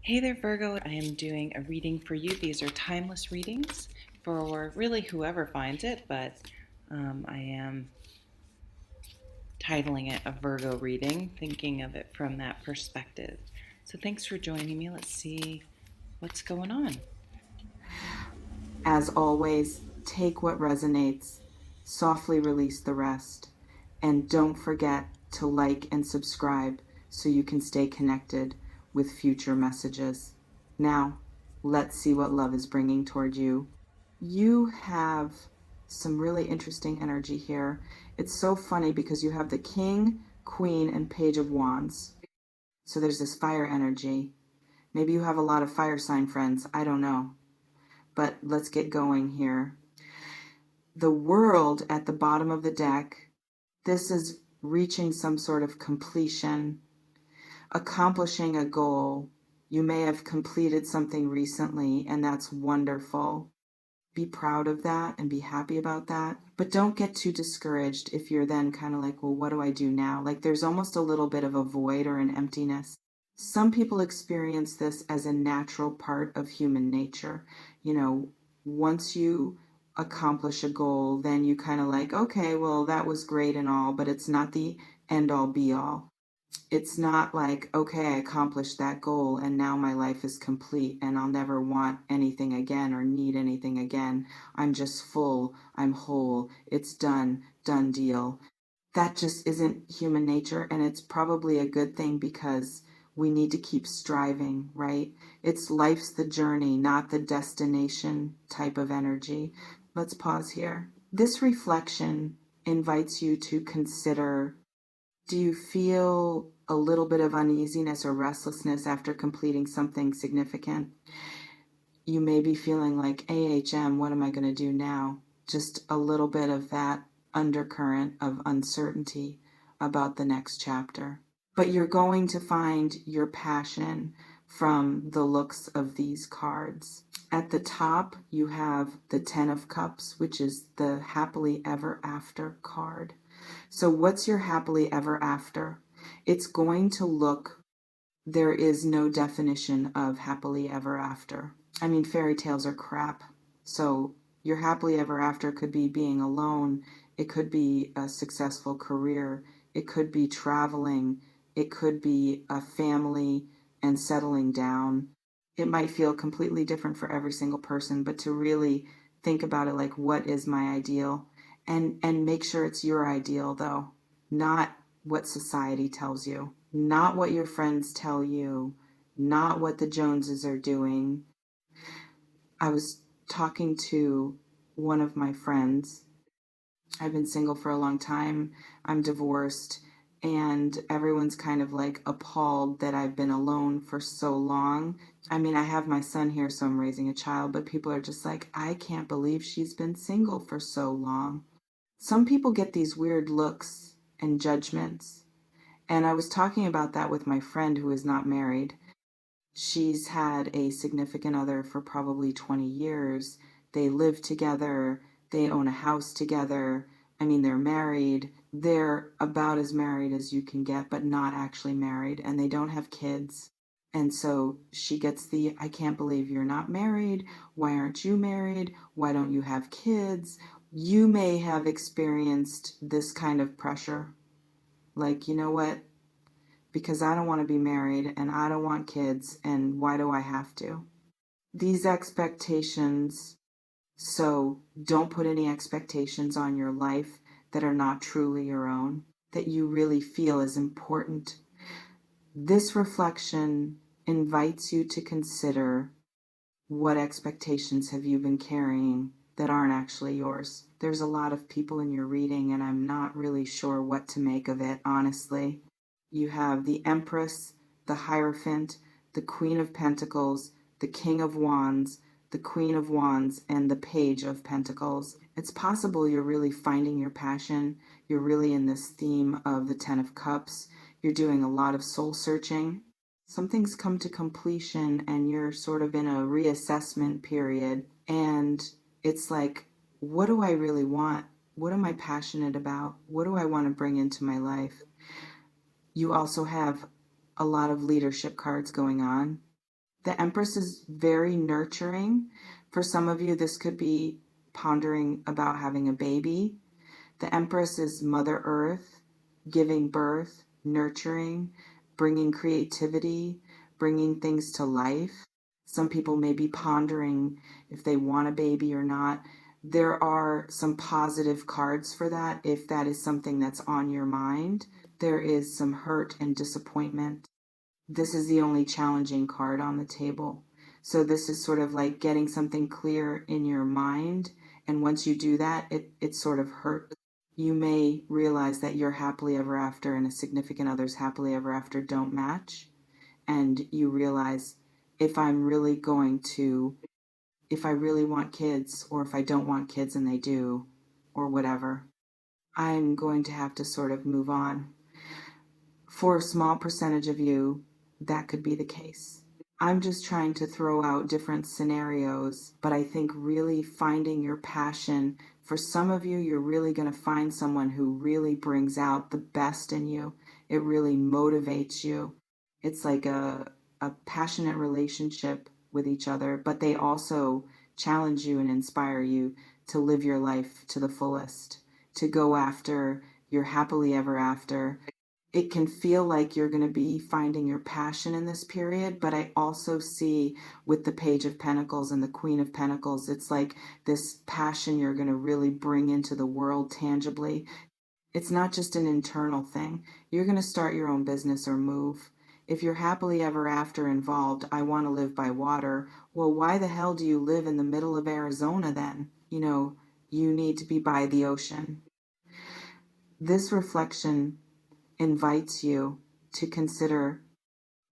Hey there, Virgo. I am doing a reading for you. These are timeless readings for really whoever finds it, but I am titling it a Virgo reading, thinking of it from that perspective. So thanks for joining me. Let's see what's going on. As always, take what resonates, softly release the rest, and don't forget to like and subscribe so you can stay connected with future messages. Now, let's see what love is bringing toward you. You have some really interesting energy here. It's so funny because you have the King, Queen, and Page of Wands. So there's this fire energy. Maybe you have a lot of fire sign friends. I don't know. But let's get going here. The World at the bottom of the deck, this is reaching some sort of completion, accomplishing a goal. You may have completed something recently, and that's wonderful. Be proud of that and be happy about that. But don't get too discouraged if you're then kind of like, well, what do I do now? Like there's almost a little bit of a void or an emptiness. Some people experience this as a natural part of human nature. You know, once you accomplish a goal, then you kind of like, okay, well, that was great and all, but it's not the end all be all. It's not like, okay, I accomplished that goal and now my life is complete and I'll never want anything again or need anything again. I'm just full, I'm whole, it's done, done deal. That just isn't human nature, and it's probably a good thing because we need to keep striving, right? It's life's the journey, not the destination type of energy. Let's pause here. This reflection invites you to consider, do you feel a little bit of uneasiness or restlessness after completing something significant? You may be feeling like, AHM, what am I going to do now? Just a little bit of that undercurrent of uncertainty about the next chapter. But you're going to find your passion from the looks of these cards. At the top, you have the Ten of Cups, which is the happily ever after card. So what's your happily ever after? It's going to look, there is no definition of happily ever after. I mean, fairy tales are crap. So your happily ever after could be being alone. It could be a successful career. It could be traveling. It could be a family and settling down. It might feel completely different for every single person, but to really think about it like, what is my ideal? And make sure it's your ideal though, not what society tells you, not what your friends tell you, not what the Joneses are doing. I was talking to one of my friends. I've been single for a long time. I'm divorced, and everyone's kind of like appalled that I've been alone for so long. I mean, I have my son here, so I'm raising a child, but people are just like, I can't believe she's been single for so long. Some people get these weird looks and judgments. And I was talking about that with my friend who is not married. She's had a significant other for probably 20 years. They live together. They own a house together. I mean, they're married. They're about as married as you can get, but not actually married. And they don't have kids. And so she gets the, I can't believe you're not married. Why aren't you married? Why don't you have kids? You may have experienced this kind of pressure. Like, you know what? Because I don't want to be married and I don't want kids, and why do I have to? These expectations, so don't put any expectations on your life that are not truly your own, that you really feel is important. This reflection invites you to consider, what expectations have you been carrying that aren't actually yours? There's a lot of people in your reading, and I'm not really sure what to make of it, honestly. You have the Empress, the Hierophant, the Queen of Pentacles, the King of Wands, the Queen of Wands, and the Page of Pentacles. It's possible you're really finding your passion. You're really in this theme of the Ten of Cups. You're doing a lot of soul searching. Something's come to completion and you're sort of in a reassessment period. And it's like, what do I really want? What am I passionate about? What do I want to bring into my life? You also have a lot of leadership cards going on. The Empress is very nurturing. For some of you, this could be pondering about having a baby. The Empress is Mother Earth, giving birth, nurturing, bringing creativity, bringing things to life. Some people may be pondering if they want a baby or not. There are some positive cards for that if that is something that's on your mind. There is some hurt and disappointment. This is the only challenging card on the table. So this is sort of like getting something clear in your mind. And once you do that, it sort of hurts. You may realize that your happily ever after and a significant other's happily ever after don't match. And you realize if I'm really going to, if I really want kids, or if I don't want kids and they do, or whatever, I'm going to have to sort of move on. For a small percentage of you, that could be the case. I'm just trying to throw out different scenarios, but I think really finding your passion, for some of you, you're really going to find someone who really brings out the best in you. It really motivates you. It's like a passionate relationship with each other, but they also challenge you and inspire you to live your life to the fullest, to go after your happily ever after. It can feel like you're going to be finding your passion in this period, but I also see with the Page of Pentacles and the Queen of Pentacles, it's like this passion you're going to really bring into the world tangibly. It's not just an internal thing. You're going to start your own business or move. If you're happily ever after involved, I want to live by water. Well, why the hell do you live in the middle of Arizona then? You need to be by the ocean. This reflection invites you to consider,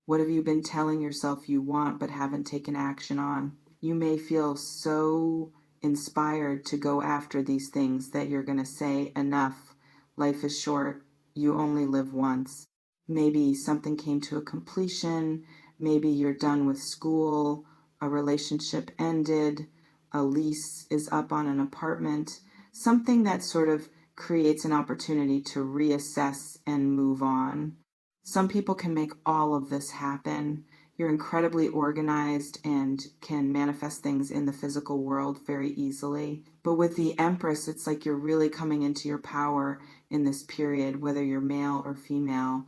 what have you been telling yourself you want but haven't taken action on? You may feel so inspired to go after these things that you're going to say, enough, life is short, you only live once. Maybe something came to a completion, maybe you're done with school, a relationship ended, a lease is up on an apartment, something that sort of creates an opportunity to reassess and move on. Some people can make all of this happen. You're incredibly organized and can manifest things in the physical world very easily. But with the Empress, it's like you're really coming into your power in this period, whether you're male or female.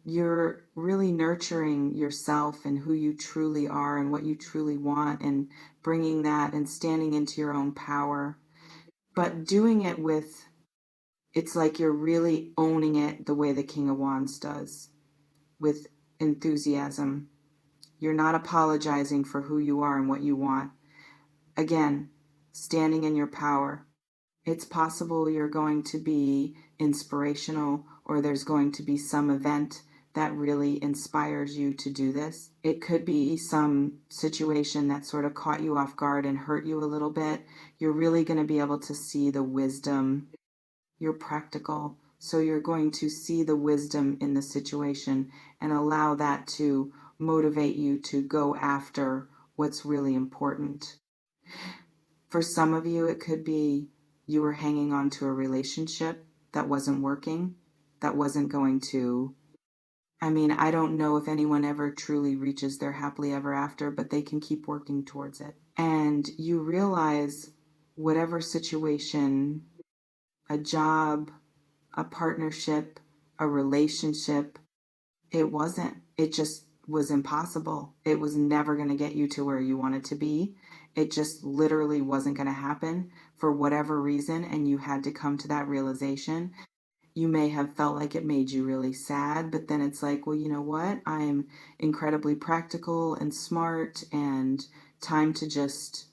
You're really nurturing yourself and who you truly are and what you truly want, and bringing that and standing into your own power. But doing it with, it's like you're really owning it the way the King of Wands does, with enthusiasm. You're not apologizing for who you are and what you want. Again, standing in your power. It's possible you're going to be inspirational, or there's going to be some event that really inspires you to do this. It could be some situation that sort of caught you off guard and hurt you a little bit. You're really going to be able to see the wisdom. You're practical, so you're going to see the wisdom in the situation and allow that to motivate you to go after what's really important. For some of you, it could be you were hanging on to a relationship that wasn't working, that wasn't going to. I don't know if anyone ever truly reaches their happily ever after, but they can keep working towards it. And you realize whatever situation, a job, a partnership, a relationship, it wasn't. It just was impossible. It was never going to get you to where you wanted to be. It just literally wasn't going to happen for whatever reason, and you had to come to that realization. You may have felt like it made you really sad, but then it's like, well, you know what? I'm incredibly practical and smart, and time to just,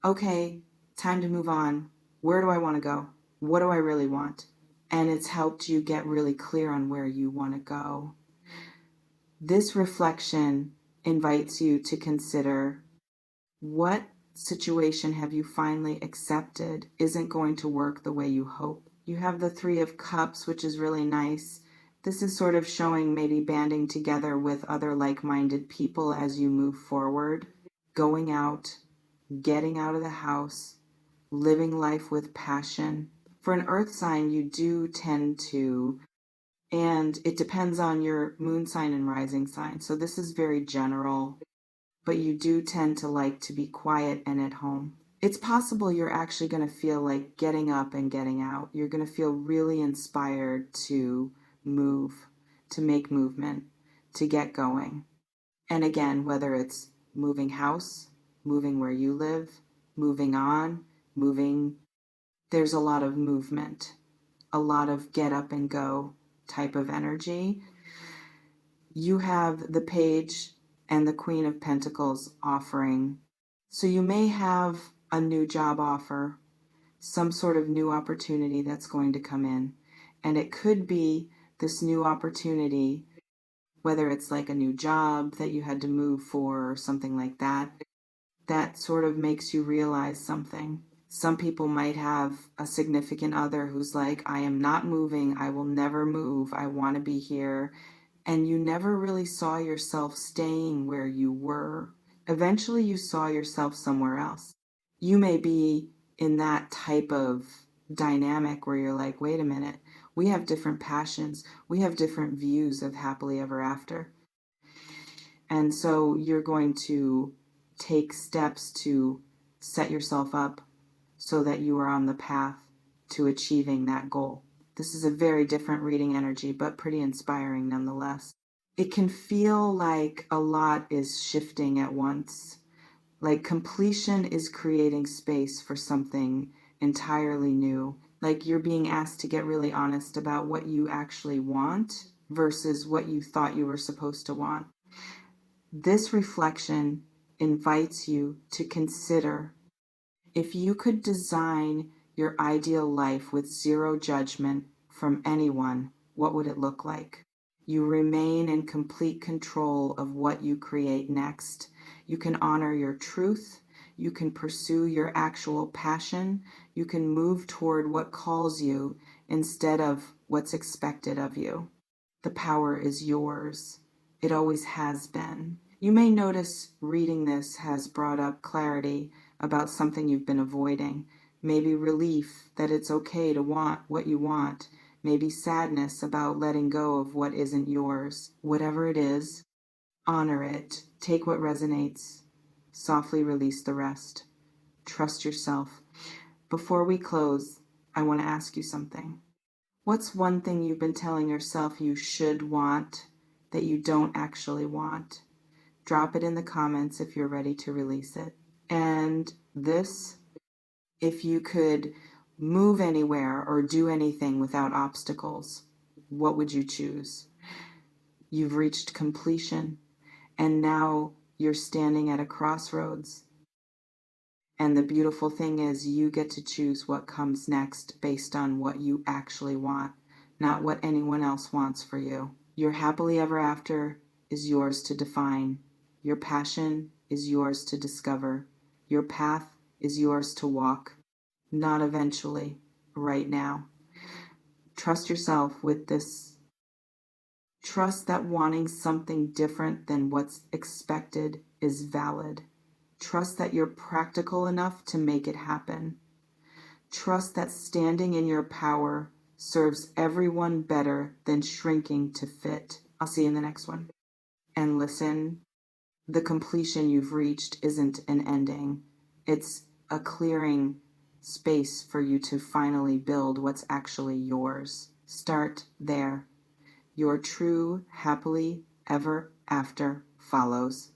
okay, time to move on. Where do I want to go? What do I really want? And it's helped you get really clear on where you want to go. This reflection invites you to consider, what situation have you finally accepted isn't going to work the way you hope? You have the Three of Cups, which is really nice. This is sort of showing maybe banding together with other like-minded people as you move forward, going out, getting out of the house, living life with passion. For an earth sign, you do tend to And it depends on your moon sign and rising sign. So this is very general, but you do tend to like to be quiet and at home. It's possible you're actually going to feel like getting up and getting out. You're going to feel really inspired to move, to make movement, to get going. And again, whether it's moving house, moving where you live, moving on, moving, there's a lot of movement, a lot of get up and go type of energy. You have the Page and the Queen of Pentacles offering. So you may have a new job offer, some sort of new opportunity that's going to come in. And it could be this new opportunity, whether it's like a new job that you had to move for or something like that, that sort of makes you realize something. Some people might have a significant other who's like, I am not moving. I will never move. I want to be here. And you never really saw yourself staying where you were. Eventually, you saw yourself somewhere else. You may be in that type of dynamic where you're like, wait a minute, we have different passions, we have different views of happily ever after. And so you're going to take steps to set yourself up so that you are on the path to achieving that goal. This is a very different reading energy, but pretty inspiring nonetheless. It can feel like a lot is shifting at once. Like completion is creating space for something entirely new. Like you're being asked to get really honest about what you actually want versus what you thought you were supposed to want. This reflection invites you to consider if you could design your ideal life with zero judgment from anyone, what would it look like? You remain in complete control of what you create next. You can honor your truth. You can pursue your actual passion. You can move toward what calls you instead of what's expected of you. The power is yours. It always has been. You may notice reading this has brought up clarity about something you've been avoiding. Maybe relief that it's okay to want what you want. Maybe sadness about letting go of what isn't yours. Whatever it is, honor it. Take what resonates. Softly release the rest. Trust yourself. Before we close, I want to ask you something. What's one thing you've been telling yourself you should want that you don't actually want? Drop it in the comments if you're ready to release it. And this, if you could move anywhere or do anything without obstacles, what would you choose? You've reached completion, and now you're standing at a crossroads. And the beautiful thing is you get to choose what comes next based on what you actually want, not what anyone else wants for you. Your happily ever after is yours to define. Your passion is yours to discover. Your path is yours to walk. Not eventually, right now. Trust yourself with this. Trust that wanting something different than what's expected is valid. Trust that you're practical enough to make it happen. Trust that standing in your power serves everyone better than shrinking to fit. I'll see you in the next one. And listen, the completion you've reached isn't an ending. It's a clearing space for you to finally build what's actually yours. Start there. Your true happily ever after follows.